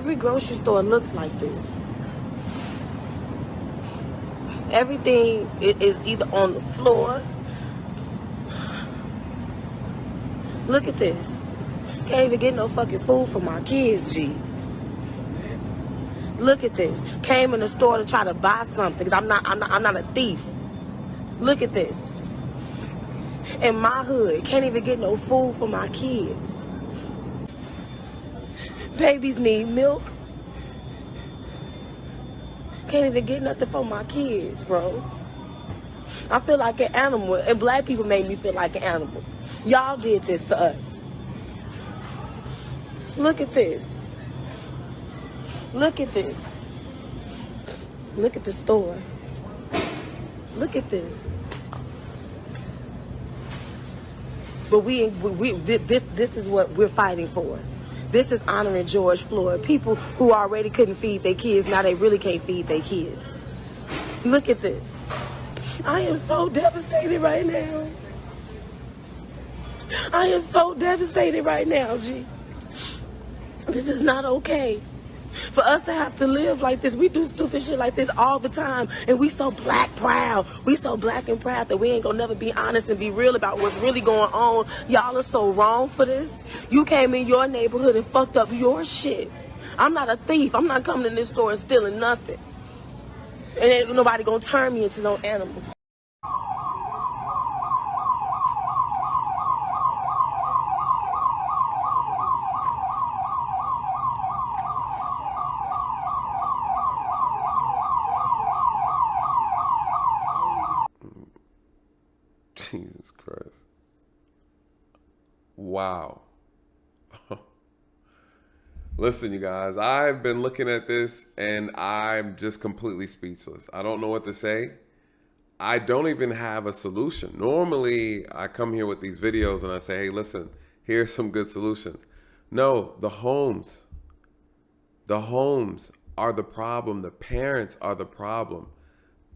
Every grocery store looks like this. Everything is either on the floor. Look at this. Can't even get no fucking food for my kids, G. Look at this. Came in the store to try to buy something because I'm not a thief. Look at this. In my hood, can't even get no food for my kids. Babies need milk. Can't even get nothing for my kids, bro. I feel like an animal, and black people made me feel like an animal. Y'all did this to us. Look at this. Look at this. Look at the store. Look at this. But this is what we're fighting for. This is honoring George Floyd. People who already couldn't feed their kids, now they really can't feed their kids. Look at this. I am so devastated right now. I am so devastated right now, G. This is not okay. For us to have to live like this, we do stupid shit like this all the time, and we so black proud. We so black and proud that we ain't gonna never be honest and be real about what's really going on. Y'all are so wrong for this. You came in your neighborhood and fucked up your shit. I'm not a thief. I'm not coming in this store and stealing nothing. And ain't nobody gonna turn me into no animal. Jesus Christ. Wow. Listen, you guys, I've been looking at this and I'm just completely speechless. I don't know what to say. I don't even have a solution. Normally, I come here with these videos and I say, hey, listen, here's some good solutions. No, the homes are the problem. The parents are the problem.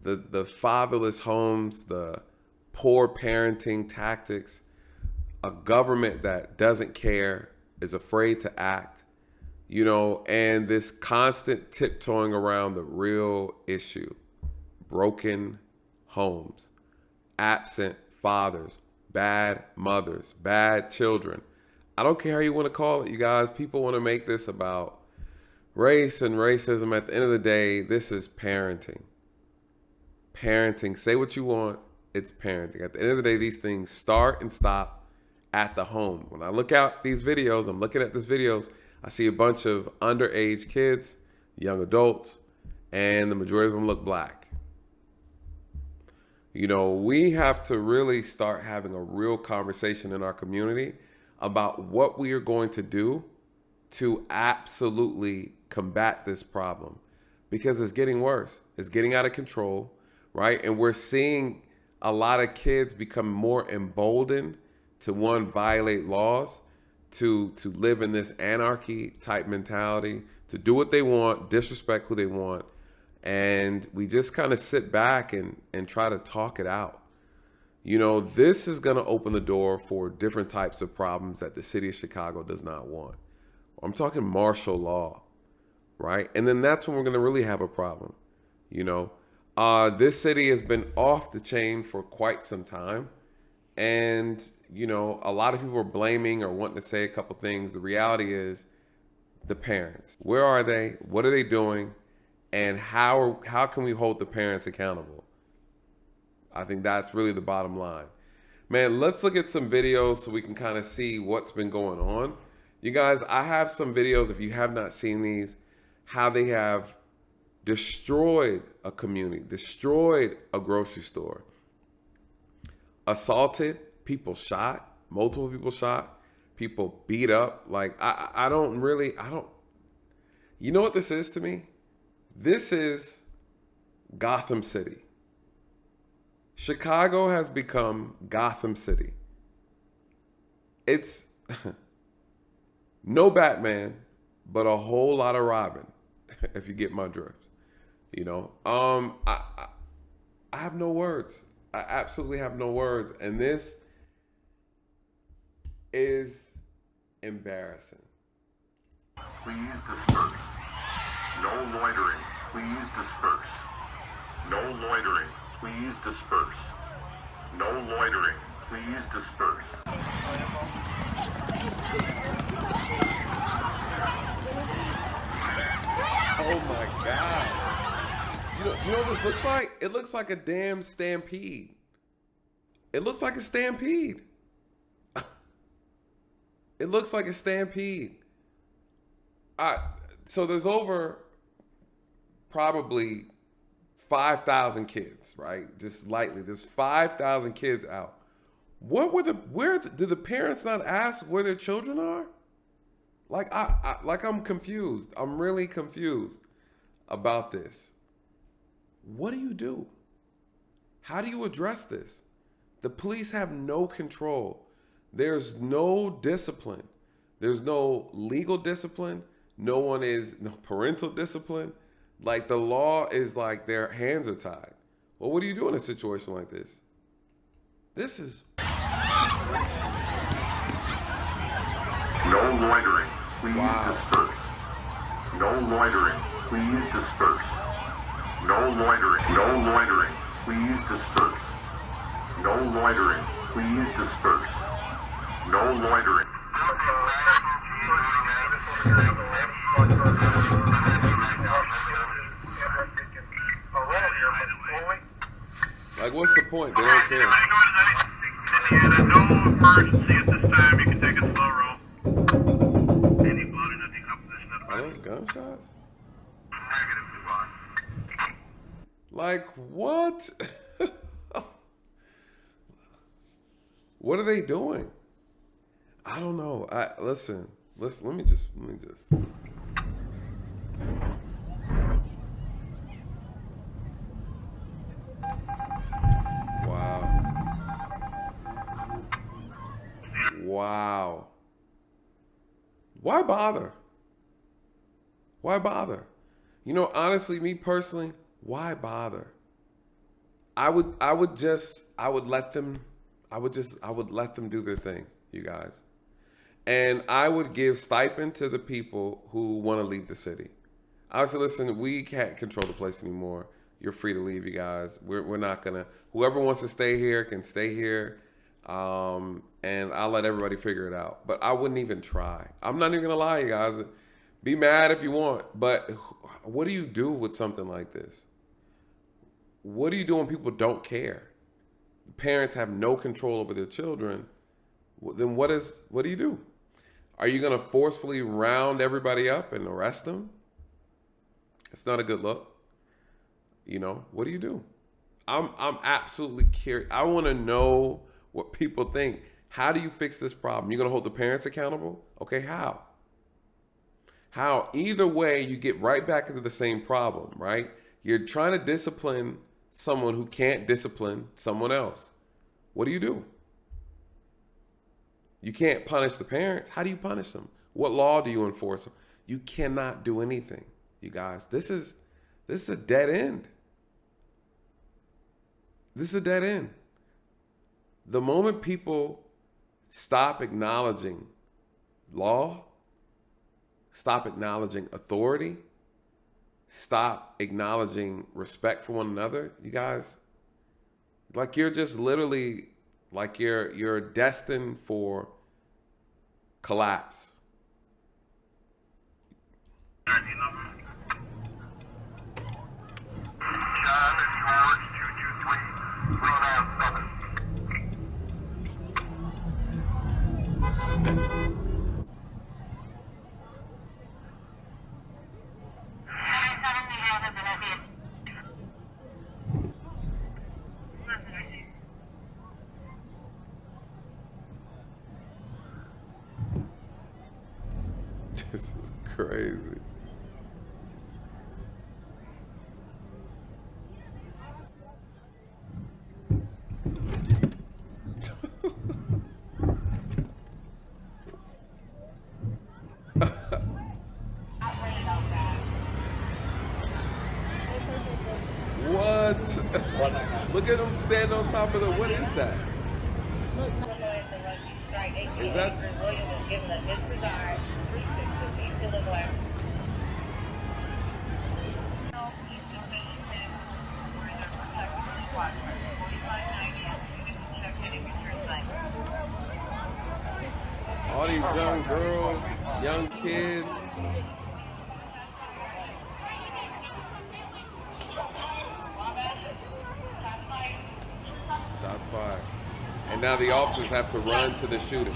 The fatherless homes, the poor parenting tactics, a government that doesn't care, is afraid to act, you know, and this constant tiptoeing around the real issue. Broken homes, absent fathers, bad mothers, bad children. I don't care how you want to call it, you guys. People want to make this about race and racism. At the end of the day, this is parenting. Parenting, say what you want. It's parenting. At the end of the day, these things start and stop at the home. When I look at these videos, I'm looking at these videos, I see a bunch of underage kids, young adults, and the majority of them look black. You know, we have to really start having a real conversation in our community about what we are going to do to absolutely combat this problem, because it's getting worse. It's getting out of control, right? And we're seeing a lot of kids become more emboldened to, one, violate laws, to live in this anarchy type mentality, to do what they want, disrespect who they want. And we just kind of sit back and try to talk it out. You know, this is going to open the door for different types of problems that the city of Chicago does not want. I'm talking martial law, right? And then that's when we're going to really have a problem, you know. This city has been off the chain for quite some time. And, you know, a lot of people are blaming or wanting to say a couple things. The reality is the parents. Where are they? What are they doing? And how can we hold the parents accountable? I think that's really the bottom line. Man, let's look at some videos so we can kind of see what's been going on. You guys, I have some videos, if you have not seen these, how they have destroyed a community, destroyed a grocery store, assaulted, people shot, multiple people shot, people beat up. Like, I don't, you know what this is to me? This is Gotham City. Chicago has become Gotham City. It's no Batman, but a whole lot of Robin, if you get my drift. You know, I have no words. I absolutely have no words. And this is embarrassing. Please disperse. No loitering. Please disperse. No loitering. Please disperse. No loitering. Please disperse. Oh my God. You know what this looks like? It looks like a damn stampede. It looks like a stampede. It looks like a stampede. So there's over probably 5,000 kids, right? Just lightly. There's 5,000 kids out. Do the parents not ask where their children are? I'm confused. I'm really confused about this. What do you do? How do you address this? The police have no control. There's no discipline. There's no legal discipline. No parental discipline. Like, the law is like their hands are tied. Well, what do you do in a situation like this? This is... No loitering. Please disperse. No loitering. Please disperse. No loitering. No loitering. Please disperse. No loitering. Please disperse. No loitering. Like, what's the point? They don't care. No emergency at this time. You can take a slow roll. Any blood in the decomposition of the Are those gunshots? negative divine. Like, what? What are they doing? I don't know. Listen, let me just. Wow. Why bother? Why bother? You know, honestly, me personally, why bother? I would let them do their thing, you guys. And I would give stipend to the people who want to leave the city. I would say, listen, we can't control the place anymore. You're free to leave, you guys. We're not gonna. Whoever wants to stay here can stay here. And I'll let everybody figure it out. But I wouldn't even try. I'm not even gonna lie, you guys. Be mad if you want, but what do you do with something like this? What do you do when people don't care? Parents have no control over their children. Then what do you do? Are you gonna forcefully round everybody up and arrest them? It's not a good look. You know, what do you do? I'm absolutely curious. I want to know what people think. How do you fix this problem? You're going to hold the parents accountable? Okay, how? How? Either way, you get right back into the same problem, right? You're trying to discipline someone who can't discipline someone else. What do you do? You can't punish the parents. How do you punish them? What law do you enforce? You cannot do anything, you guys. This is a dead end. This is a dead end. The moment people stop acknowledging law, stop acknowledging authority, stop acknowledging respect for one another, you guys, like you're just literally, like you're destined for collapse. This is crazy. What? Look at him stand on top of the. What is that? Is that? All these young girls, young kids. Shots fired. And now the officers have to run to the shooting.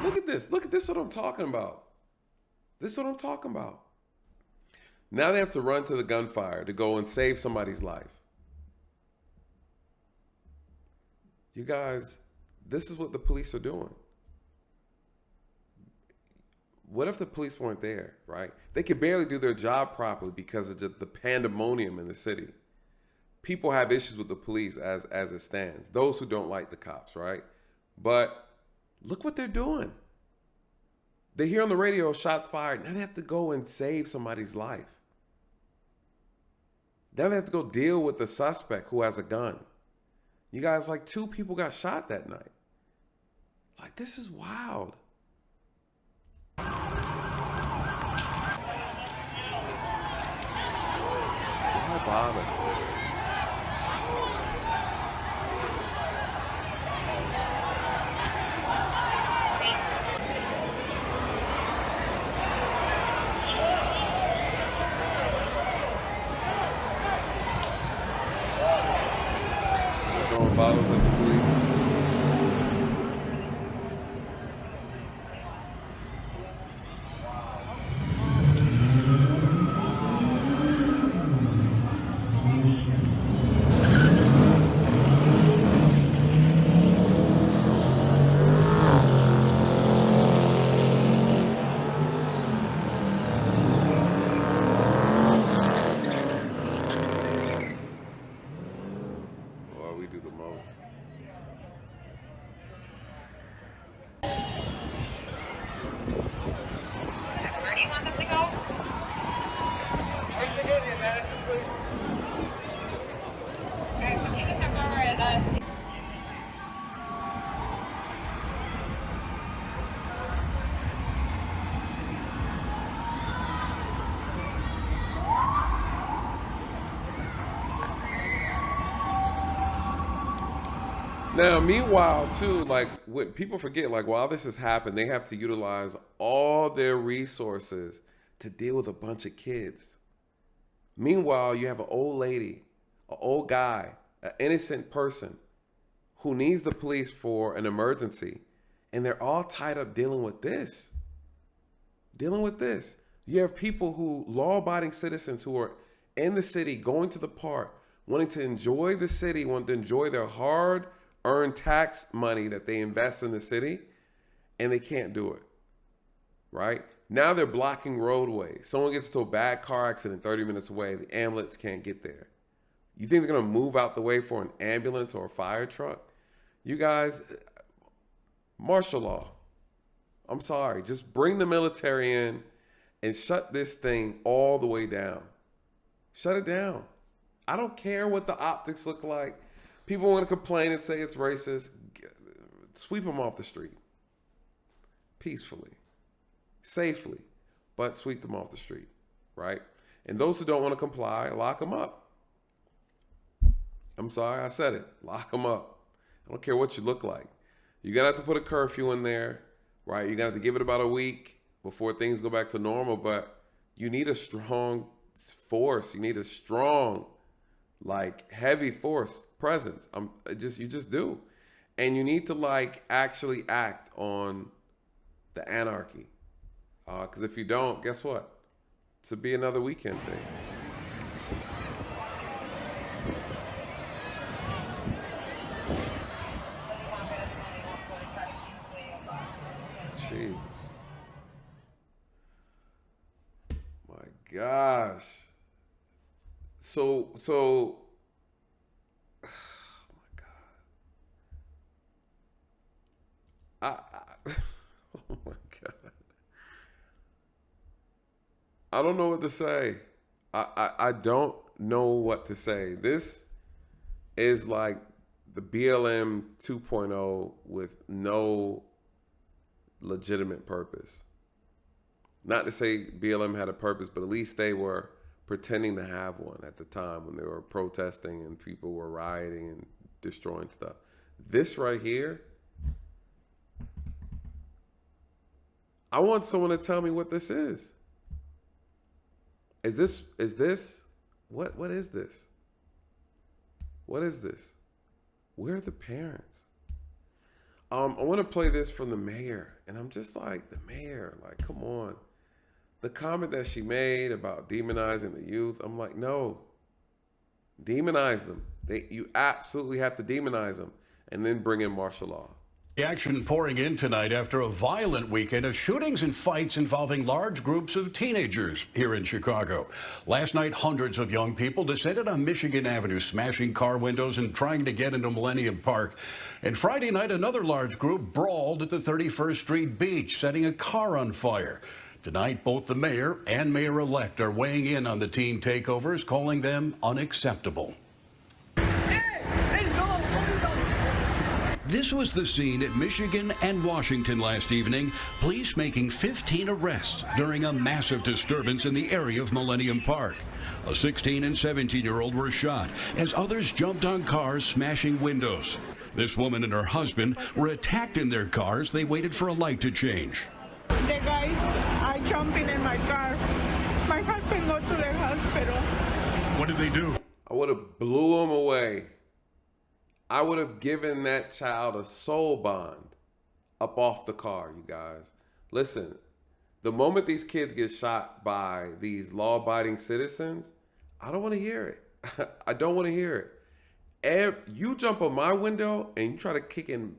Look at this. Look at this. What I'm talking about. This is what I'm talking about. Now they have to run to the gunfire to go and save somebody's life. You guys, this is what the police are doing. What if the police weren't there, right? They could barely do their job properly because of just the pandemonium in the city. People have issues with the police as it stands. Those who don't like the cops, right? But look what they're doing. They hear on the radio, shots fired. Now they have to go and save somebody's life. Now they have to go deal with the suspect who has a gun. You guys, like 2 people got shot that night. Like, this is wild. Why bother? Throwing bottles at the police. Boy, we do the most. Where do you want them to go? Take the Indian, man. Okay, so you can go right at Now, meanwhile, too, like what people forget, like while this has happened, they have to utilize all their resources to deal with a bunch of kids. Meanwhile, you have an old lady, an old guy, an innocent person who needs the police for an emergency, and they're all tied up dealing with this. Dealing with this. You have people who, law-abiding citizens who are in the city, going to the park, wanting to enjoy the city, wanting to enjoy their hard-earned tax money that they invest in the city, and they can't do it, right? Now they're blocking roadways. Someone gets into a bad car accident 30 minutes away, the ambulance can't get there. You think they're going to move out the way for an ambulance or a fire truck? You guys, martial law. I'm sorry. Just bring the military in and shut this thing all the way down. Shut it down. I don't care what the optics look like. People want to complain and say it's racist. Sweep them off the street. Peacefully. Safely. But sweep them off the street. Right? And those who don't want to comply, lock them up. I'm sorry, I said it. Lock them up. I don't care what you look like. You're going to have to put a curfew in there. Right? You're going to have to give it about a week before things go back to normal. But you need a strong force. You need a strong, like, heavy force presence. You just do. And you need to actually act on the anarchy. Because if you don't, guess what? It's be another weekend thing. Jesus. My gosh. So oh my God. Oh my God. I don't know what to say. I don't know what to say. This is like the BLM 2.0 with no legitimate purpose. Not to say BLM had a purpose, but at least they were pretending to have one at the time when they were protesting and people were rioting and destroying stuff. This right here, I want someone to tell me what this is. Is this what is this? What is this? Where are the parents? I want to play this from the mayor, and I'm just like, the mayor, like, come on. The comment that she made about demonizing the youth, I'm like, no, demonize them. You absolutely have to demonize them, and then bring in martial law. The action pouring in tonight after a violent weekend of shootings and fights involving large groups of teenagers here in Chicago. Last night, hundreds of young people descended on Michigan Avenue, smashing car windows and trying to get into Millennium Park. And Friday night, another large group brawled at the 31st Street beach, setting a car on fire. Tonight, both the mayor and mayor-elect are weighing in on the teen takeovers, calling them unacceptable. This was the scene at Michigan and Washington last evening, police making 15 arrests during a massive disturbance in the area of Millennium Park. A 16 and 17-year-old were shot as others jumped on cars, smashing windows. This woman and her husband were attacked in their cars. They waited for a light to change. The guys are jumping in my car. My husband go to the hospital. What did they do? I would have blew them away. I would have given that child a soul bond up off the car, you guys. Listen, the moment these kids get shot by these law-abiding citizens, I don't want to hear it. I don't want to hear it. You jump on my window and you try to kick in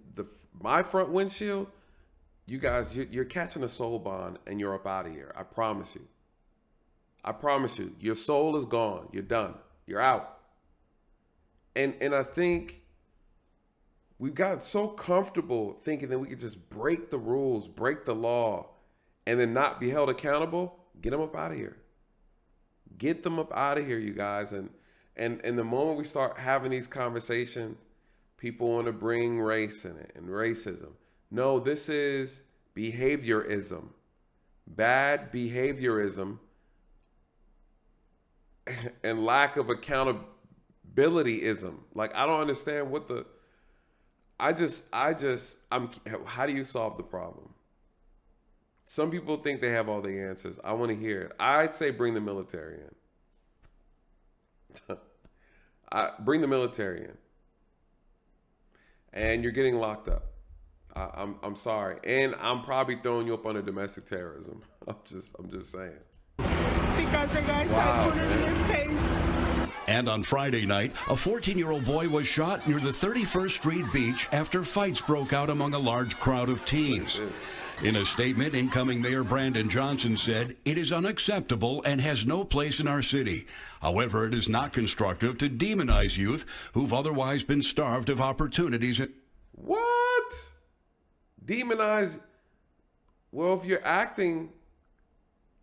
my front windshield, you guys, you're catching a soul bond and you're up out of here. I promise you. I promise you. Your soul is gone. You're done. You're out. And I think we've gotten so comfortable thinking that we could just break the rules, break the law, and then not be held accountable. Get them up out of here. Get them up out of here, you guys. And the moment we start having these conversations, people want to bring race in it and racism. No, this is behaviorism. Bad behaviorism and lack of accountabilityism. Like, I don't understand what the... how do you solve the problem? Some people think they have all the answers. I want to hear it. I'd say bring the military in. Bring the military in. And you're getting locked up. I'm sorry. And I'm probably throwing you up under domestic terrorism. I'm just saying. Because the guys are put in their face. And on Friday night, a 14-year-old boy was shot near the 31st Street beach after fights broke out among a large crowd of teens. In a statement, incoming Mayor Brandon Johnson said, "It is unacceptable and has no place in our city. However, it is not constructive to demonize youth who've otherwise been starved of opportunities." What? Demonize? Well, if you're acting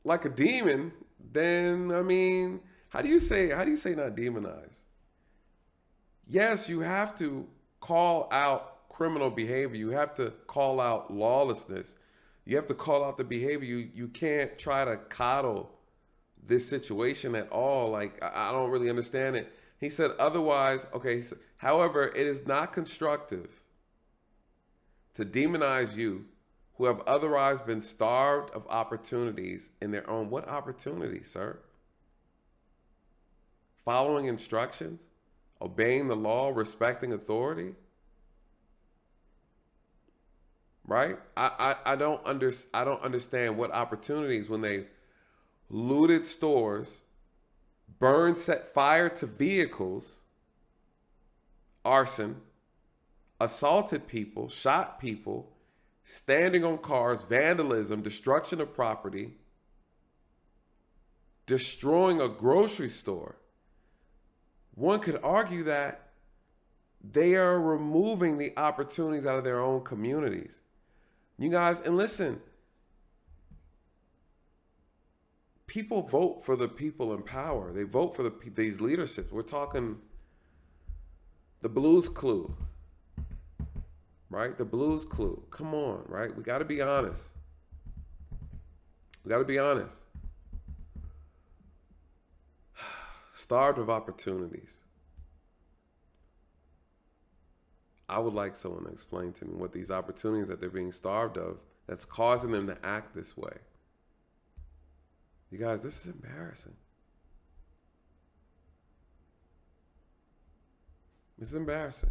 like a demon, then, I mean... How do you say not demonize? Yes, you have to call out criminal behavior. You have to call out lawlessness. You have to call out the behavior. You can't try to coddle this situation at all. Like, I don't really understand it. He said otherwise, okay, so, however, it is not constructive to demonize youth who have otherwise been starved of opportunities in their own. What opportunities, sir? Following instructions, obeying the law, respecting authority, right? I don't understand what opportunities when they looted stores, set fire to vehicles, arson, assaulted people, shot people, standing on cars, vandalism, destruction of property, destroying a grocery store. One could argue that they are removing the opportunities out of their own communities. You guys, and listen, people vote for the people in power. They vote for these leaderships. We're talking The Blues Clue, right? The Blues Clue. Come on, right? We got to be honest. We got to be honest. Starved of opportunities. I would like someone to explain to me what these opportunities that they're being starved of that's causing them to act this way. You guys, this is embarrassing. It's embarrassing.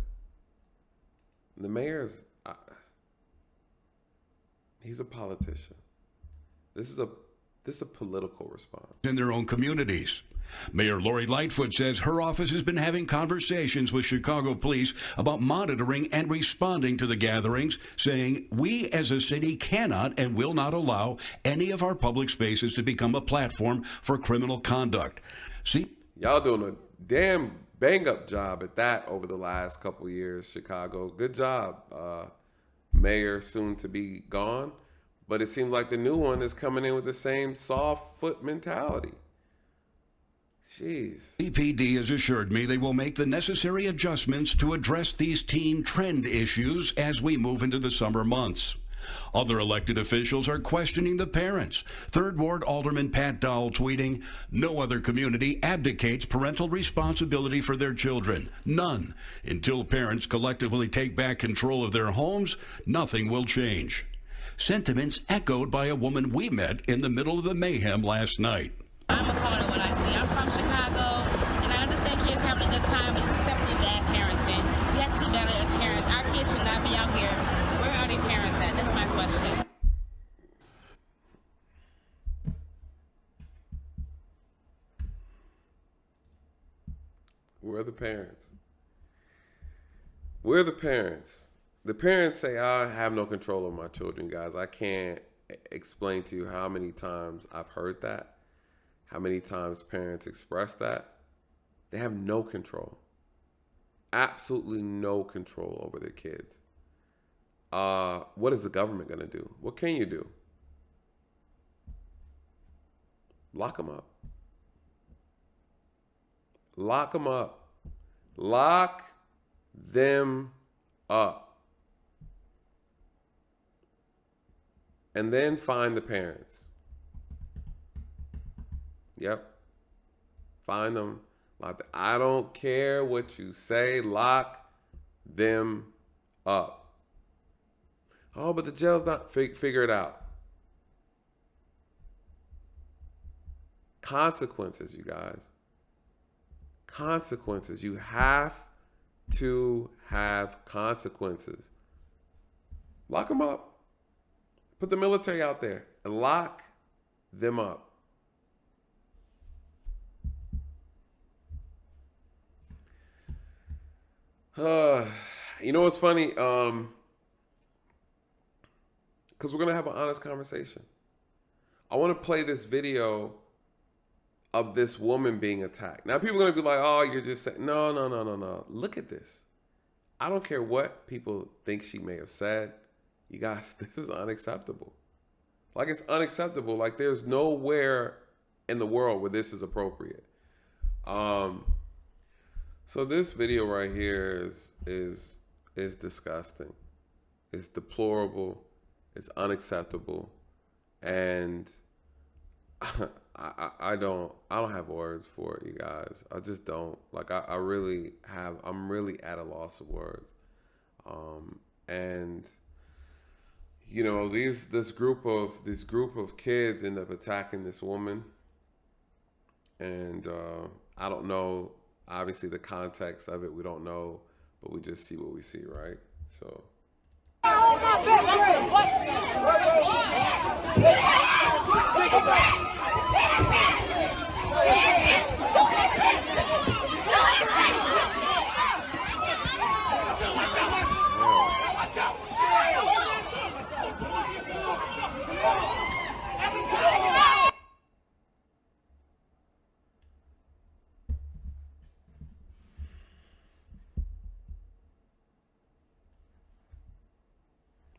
The mayor's, he's a politician. This is a political response. In their own communities. Mayor Lori Lightfoot says her office has been having conversations with Chicago police about monitoring and responding to the gatherings, saying we as a city cannot and will not allow any of our public spaces to become a platform for criminal conduct. See, y'all doing a damn bang-up job at that over the last couple of years, Chicago. Good job, mayor soon to be gone. But it seems like the new one is coming in with the same soft foot mentality. Jeez. CPD has assured me they will make the necessary adjustments to address these teen trend issues as we move into the summer months. Other elected officials are questioning the parents. 3rd Ward Alderman Pat Dowell tweeting, "No other community abdicates parental responsibility for their children. None. Until parents collectively take back control of their homes, nothing will change." Sentiments echoed by a woman we met in the middle of the mayhem last night. I'm a part of what I see. I'm from Chicago, and I understand kids having a good time, but it's definitely bad parenting. We have to do better as parents. Our kids should not be out here. Where are their parents at? That's my question. Where are the parents? Where are the parents? The parents say, I have no control of my children, guys. I can't explain to you how many times I've heard that, how many times parents express that. They have no control. Absolutely no control over their kids. What is the government going to do? What can you do? Lock them up. Lock them up. Lock them up. And then find the parents. Yep. Find them. I don't care what you say. Lock them up. Oh, but the jail's not figure it out. Consequences, you guys. Consequences. You have to have consequences. Lock them up. Put the military out there and lock them up. You know what's funny? Because we're going to have an honest conversation. I want to play this video of this woman being attacked. Now, people are going to be like, oh, you're just saying, no. Look at this. I don't care what people think she may have said. You guys, this is unacceptable. Like, it's unacceptable. Like, there's nowhere in the world where this is appropriate. So this video right here is disgusting. It's deplorable. It's unacceptable. And I don't have words for it, you guys. I just don't. Like, I'm really at a loss of words. And you know, this group of kids end up attacking this woman, and I don't know. Obviously, the context of it we don't know, but we just see what we see, right? So.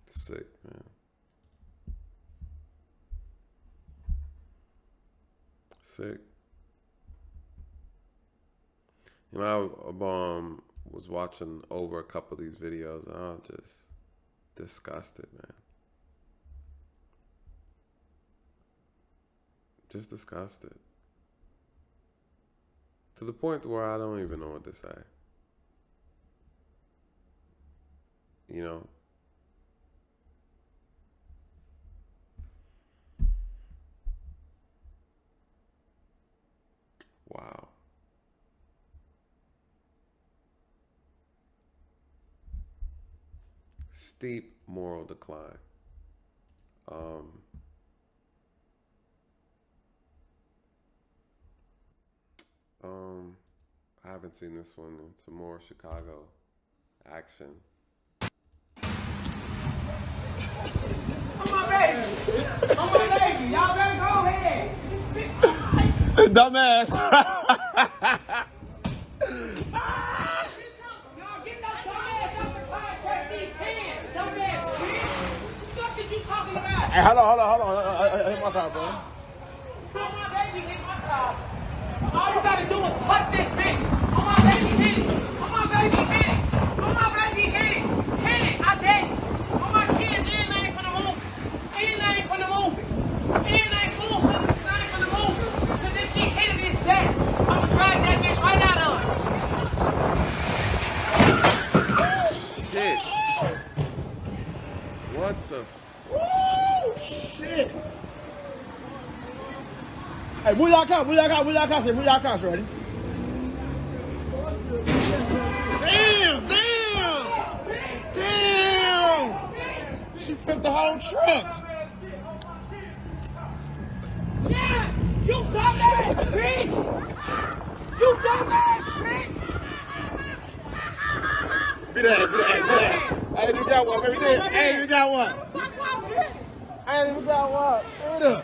Sick, man. Sick. You know, was watching over a couple of these videos, and I was just disgusted, man. Just disgusted. To the point where I don't even know what to say. You know? Wow. Steep moral decline. I haven't seen this one. Some more Chicago action. On my baby! On my baby! Y'all better go ahead! Dumbass. Y'all get that dumbass off the car and check these hands! Dumbass bitch! What the fuck is you talking about? Hey, hold on. Hit my car, bro. On my baby, hit my car. All you gotta do is touch this bitch. On my baby, hit it. On my baby, hit it. On my baby, hit it. Hit it, I dare you. On my kids, anything for the movie. Anything for the movie. Anything cool for the movie. Because if she hit it, it's that. I'ma drag that bitch right out of her. Shit. What the? Woo! Shit. Hey, move your car, ready? Damn! She flipped the whole truck. Yeah! You dumbass bitch! You dumbass bitch! Be that. I ain't even got one, baby. I ain't even got one. Hit her.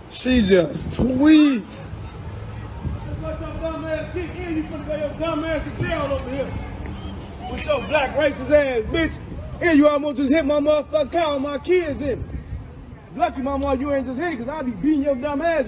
She just tweet. What your dumb ass kick in? You finna go your dumb ass to jail over here. With your black racist ass, bitch. Here you almost just hit my motherfucking car on my kids in. Lucky mama you ain't just hit it, cause I be beating your dumb ass.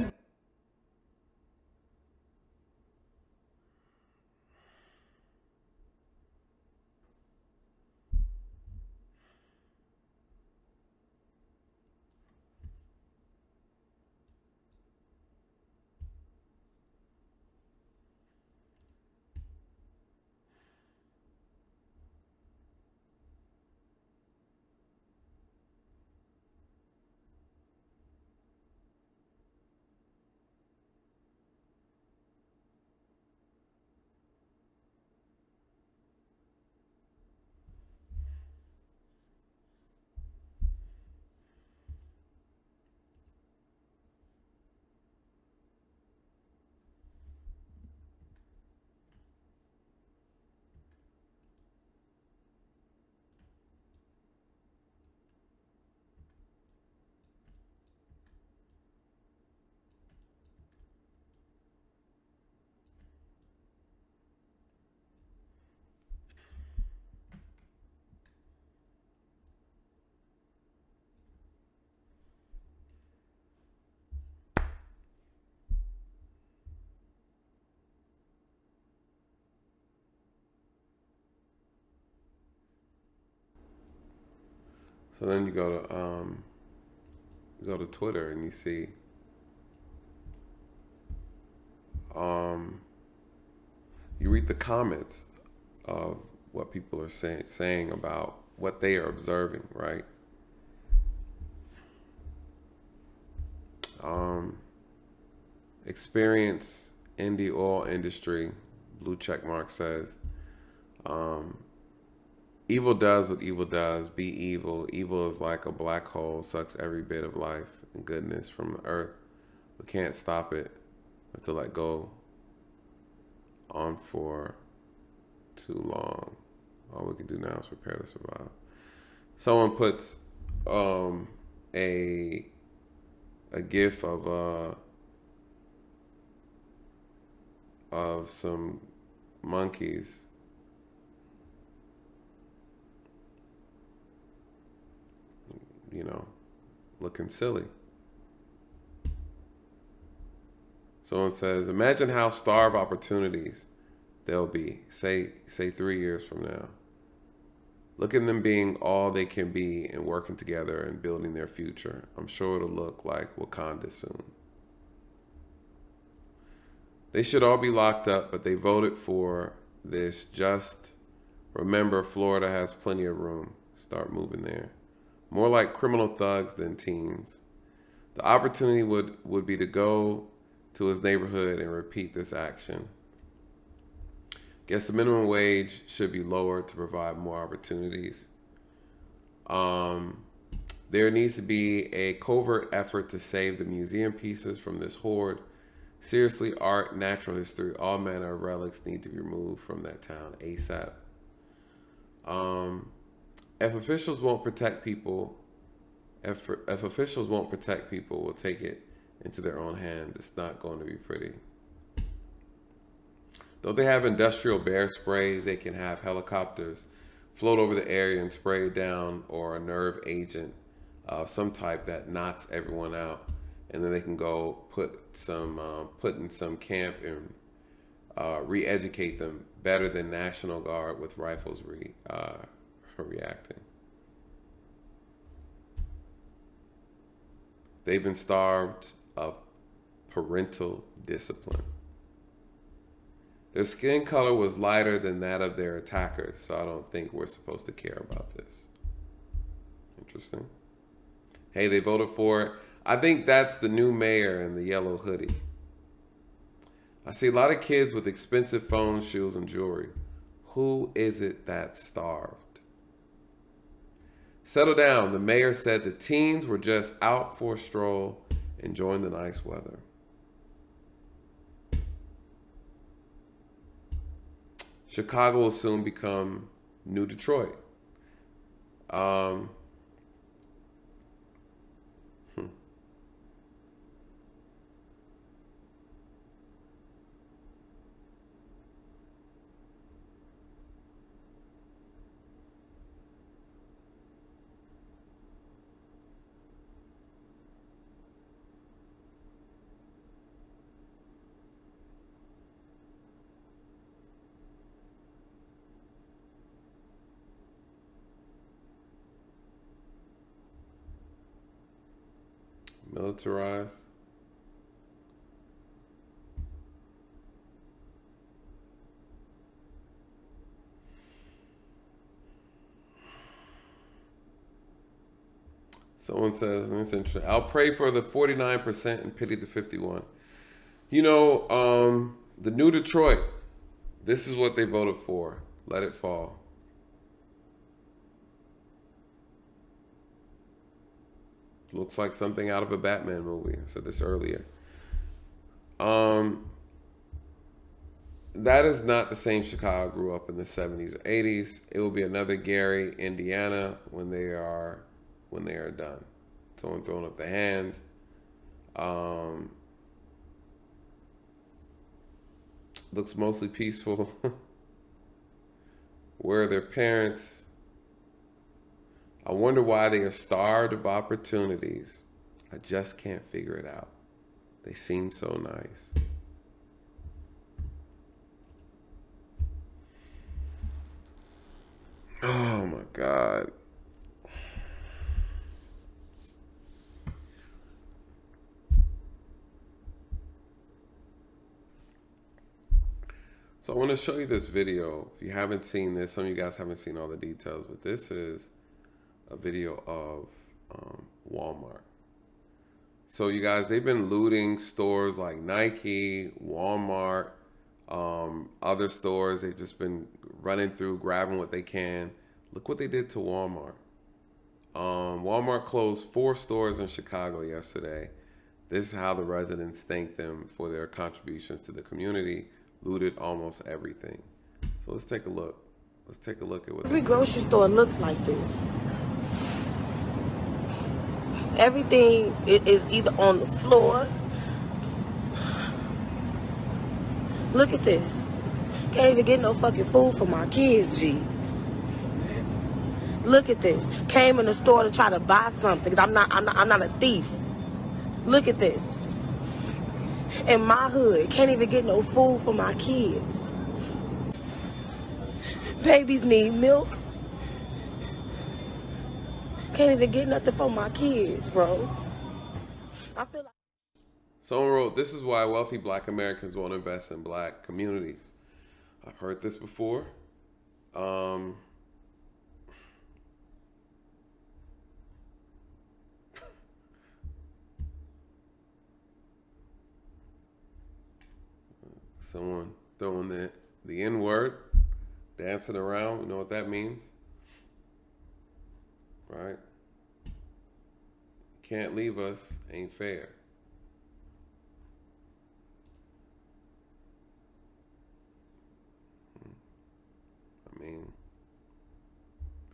So then you go to Twitter and you see you read the comments of what people are saying about what they are observing, right? Experience in the oil industry, blue check mark says, evil does what evil does, be evil. Evil is like a black hole, sucks every bit of life and goodness from the earth. We can't stop it. We have to let go on for too long. All we can do now is prepare to survive. Someone puts a gif of some monkeys looking silly. Someone says, imagine how starved opportunities they'll be, say 3 years from now. Look at them being all they can be and working together and building their future. I'm sure it'll look like Wakanda soon. They should all be locked up, but they voted for this. Just remember, Florida has plenty of room. Start moving there. More like criminal thugs than teens. The opportunity would be to go to his neighborhood and repeat this action. Guess the minimum wage should be lowered to provide more opportunities. There needs to be a covert effort to save the museum pieces from this horde. Seriously, art, natural history, all manner of relics need to be removed from that town ASAP. If officials won't protect people, we'll take it into their own hands. It's not going to be pretty. Don't they have industrial bear spray? They can have helicopters float over the area and spray it down, or a nerve agent of some type that knocks everyone out. And then they can go put in some camp and re-educate them better than National Guard with rifles reacting. They've been starved of parental discipline. Their skin color was lighter than that of their attackers, so I don't think we're supposed to care about this. Interesting. Hey, they voted for it. I think that's the new mayor in the yellow hoodie. I see a lot of kids with expensive phones, shoes, and jewelry. Who is it that's starved? Settle down. The mayor said the teens were just out for a stroll, enjoying the nice weather. Chicago will soon become New Detroit. Militarized. Someone says, and it's interesting, I'll pray for the 49% and pity the 51%. You know, the New Detroit, this is what they voted for. Let it fall. Looks like something out of a Batman movie. I said this earlier. That is not the same Chicago I grew up in the 70s or 80s. It will be another Gary, Indiana, when they are done. Someone throwing up their hands. Looks mostly peaceful. Where are their parents? I wonder why they are starved of opportunities. I just can't figure it out. They seem so nice. Oh my God. So I want to show you this video. If you haven't seen this, some of you guys haven't seen all the details, but this is a video of Walmart. So you guys, they've been looting stores like Nike, Walmart, other stores. They've just been running through, grabbing what they can. Look what they did to Walmart. Walmart closed 4 stores in Chicago yesterday. This is how the residents thanked them for their contributions to the community. Looted almost everything. So let's take a look. Let's take a look at what every grocery store looks like this. Everything is either on the floor. Look at this. Can't even get no fucking food for my kids, G. Look at this. Came in the store to try to buy something because I'm not a thief. Look at this. in my hood can't even get no food for my kids. Babies need milk. Can't even get nothing for my kids, bro. I feel like Someone wrote, "This is why wealthy Black Americans won't invest in Black communities." I've heard this before. Someone throwing the N word, dancing around. You know what that means, right? Can't leave us, ain't fair. I mean,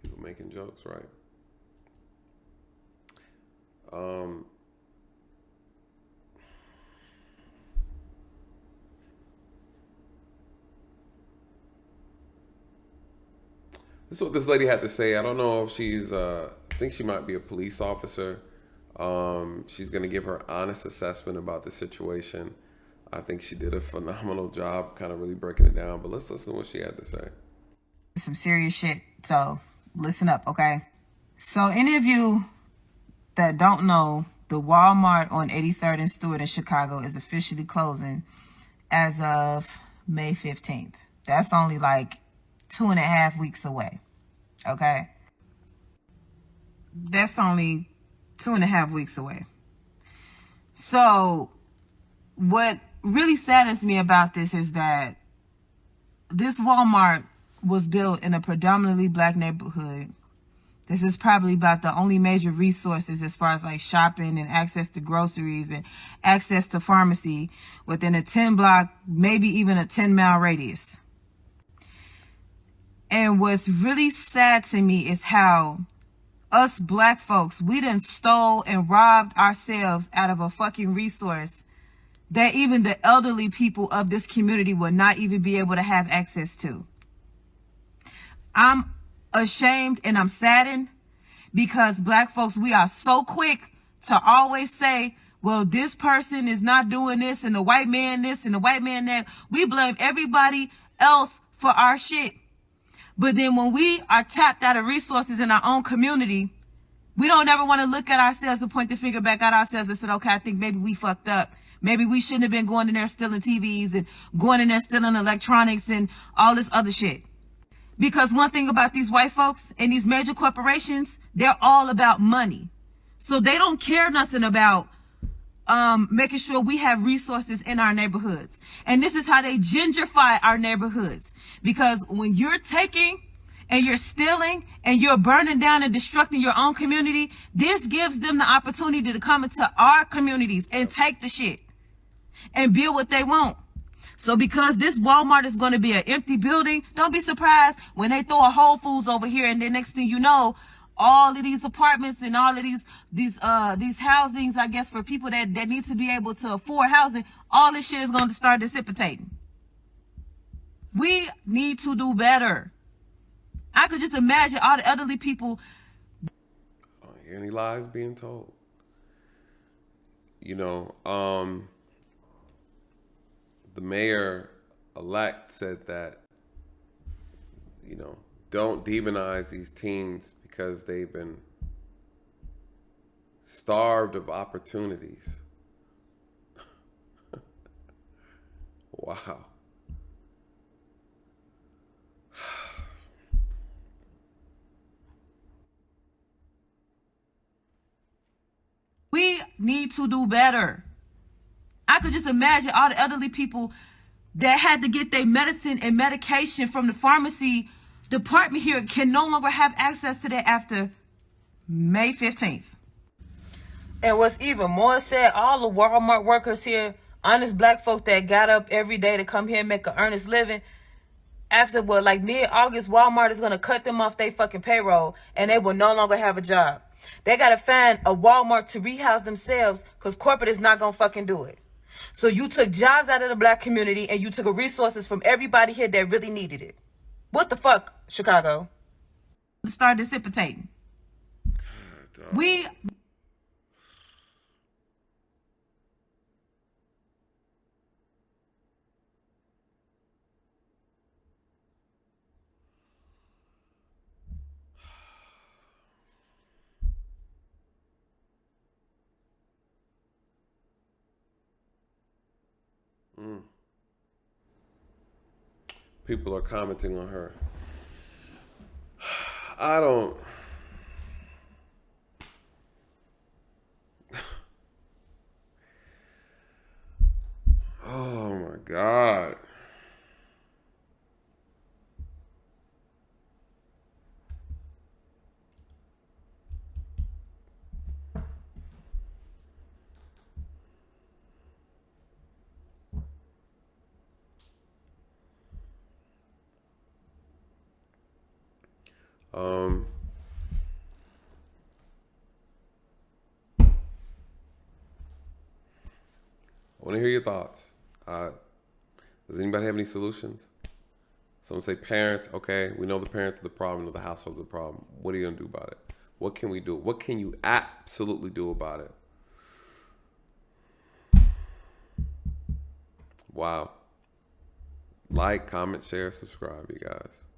people making jokes, right? This is what this lady had to say. I don't know if she's, I think she might be a police officer. She's going to give her honest assessment about the situation. I think she did a phenomenal job kind of really breaking it down, but let's listen to what she had to say. Some serious shit, so listen up, okay? So any of you that don't know, the Walmart on 83rd and Stewart in Chicago is officially closing as of May 15th. That's only like 2.5 weeks away, okay? That's only 2.5 weeks away. So what really saddens me about this is that this Walmart was built in a predominantly Black neighborhood. This is probably about the only major resources as far as like shopping and access to groceries and access to pharmacy within a 10 block, maybe even a 10-mile radius. And what's really sad to me is how us Black folks, we done stole and robbed ourselves out of a fucking resource that even the elderly people of this community would not even be able to have access to. I'm ashamed and I'm saddened because Black folks, we are so quick to always say, well, this person is not doing this and the white man this and the white man that. We blame everybody else for our shit. But then when we are tapped out of resources in our own community, we don't ever want to look at ourselves and point the finger back at ourselves and say, okay, I think maybe we fucked up. Maybe we shouldn't have been going in there stealing TVs and going in there stealing electronics and all this other shit. Because one thing about these white folks and these major corporations, they're all about money. So they don't care nothing about making sure we have resources in our neighborhoods. And this is how they gentrify our neighborhoods. Because when you're taking and you're stealing and you're burning down and destructing your own community, this gives them the opportunity to come into our communities and take the shit and build what they want. So because this Walmart is going to be an empty building, don't be surprised when they throw a Whole Foods over here and then next thing you know, all of these apartments and all of these housings, I guess, for people that need to be able to afford housing, all this shit is going to start dissipating. We need to do better. I could just imagine all the elderly people. I don't hear any lies being told. You know, the mayor-elect said that, you know, don't demonize these teens because they've been starved of opportunities. Wow. We need to do better. I could just imagine all the elderly people that had to get their medicine and medication from the pharmacy department here can no longer have access to that after May 15th. And what's even more sad, all the Walmart workers here, honest Black folk that got up every day to come here and make an earnest living, after like mid-August, Walmart is going to cut them off their fucking payroll and they will no longer have a job. They got to find a Walmart to rehouse themselves because corporate is not going to fucking do it. So you took jobs out of the Black community and you took resources from everybody here that really needed it. What the fuck, Chicago? Start dissipating. We People are commenting on her. I don't. Oh my God. I want to hear your thoughts. Does anybody have any solutions? Someone say parents. Okay, we know the parents are the problem, or the household's the problem. What are you gonna do about it? What can we do? What can you absolutely do about it? Wow. Like, comment, share, subscribe, you guys.